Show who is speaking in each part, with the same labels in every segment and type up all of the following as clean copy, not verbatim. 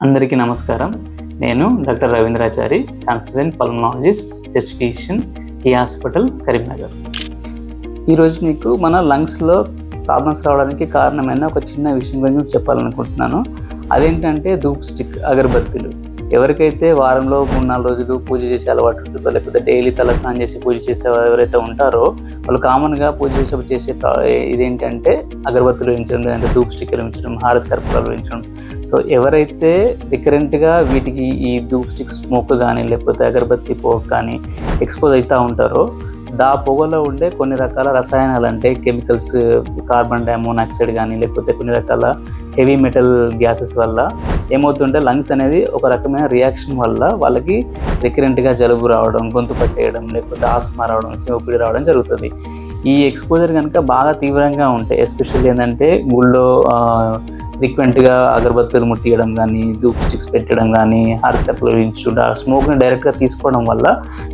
Speaker 1: అందరికీ నమస్కారం. నేను doctor Ravindrachari, consultant pulmonologist, chest physician, ఈ హాస్పిటల్ కరీంనగర్. ఈరోజు మీకు మన లంగ్స్లో ప్రాబ్లమ్స్ రావడానికి కారణమైన ఒక చిన్న విషయం గురించి చెప్పాలనుకుంటున్నాను. అదేంటంటే ధూప్ స్టిక్, అగరబత్తీలు. ఎవరికైతే వారంలో 3-4 రోజులు పూజ చేసే అలవాటు ఉంటుందో, లేకపోతే డైలీ తలస్నానం చేసి పూజ చేసే ఎవరైతే ఉంటారో వాళ్ళు కామన్గా పూజ చేసేప్పుడు చేసే ఇదేంటంటే అగరబత్తులు వేయించడం, లేదంటే ధూప్ స్టిక్లు వేయించడం, హారతి కర్పూరాలు వేయించడం. సో ఎవరైతే రికరెంట్గా వీటికి ఈ ధూప్ స్టిక్ స్మోక్ కానీ లేకపోతే అగరబత్తి పోక్ కానీ ఎక్స్పోజ్ అవుతూ ఉంటారో దా పొగలో ఉండే కొన్ని రకాల రసాయనాలు, అంటే కెమికల్స్, కార్బన్ డైమోనాక్సైడ్ కానీ లేకపోతే కొన్ని రకాల హెవీ మెటల్ గ్యాసెస్ వల్ల ఏమవుతుంటే లంగ్స్ అనేది ఒక రకమైన రియాక్షన్ వల్ల వాళ్ళకి రికరెంట్గా జలుబు రావడం, గొంతు పట్టేయడం, లేకపోతే ఆస్మా రావడం, సిఓపిడి రావడం జరుగుతుంది. ఈ ఎక్స్పోజర్ కనుక బాగా తీవ్రంగా ఉంటాయి, ఎస్పెషల్లీ ఏంటంటే గుళ్ళో ఫ్రీక్వెంట్గా అగరబత్తులు ముట్టియడం కానీ, ధూప్ స్టిక్స్ పెట్టడం కానీ, హారతప్పులు వేయించుకుంటూ ఆ స్మోక్ని డైరెక్ట్గా తీసుకోవడం వల్ల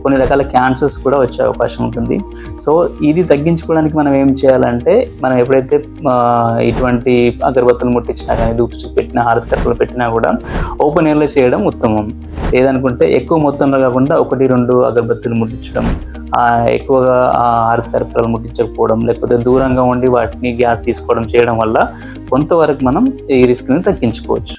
Speaker 1: కొన్ని రకాల క్యాన్సర్స్ కూడా వచ్చే అవకాశం ఉంటుంది. సో ఇది తగ్గించుకోవడానికి మనం ఏం చేయాలంటే, మనం ఎప్పుడైతే ఇటువంటి అగరబత్తులు ముట్టించినా కానీ, ధూప్ స్టిక్ పెట్టినా, హారతి కర్పూరాలు పెట్టినా కూడా ఓపెన్ ఎయిర్లో చేయడం ఉత్తమం. లేదనుకుంటే ఎక్కువ మొత్తంలో కాకుండా 1-2 అగరబత్తులు ముట్టించడం, ఎక్కువగా హారతి కర్పూరాలు ముట్టించకపోవడం, లేకపోతే దూరంగా ఉండి వాటిని గ్యాస్ తీసుకోవడం చేయడం వల్ల కొంతవరకు మనం ఈ రిస్క్ని తగ్గించుకోవచ్చు.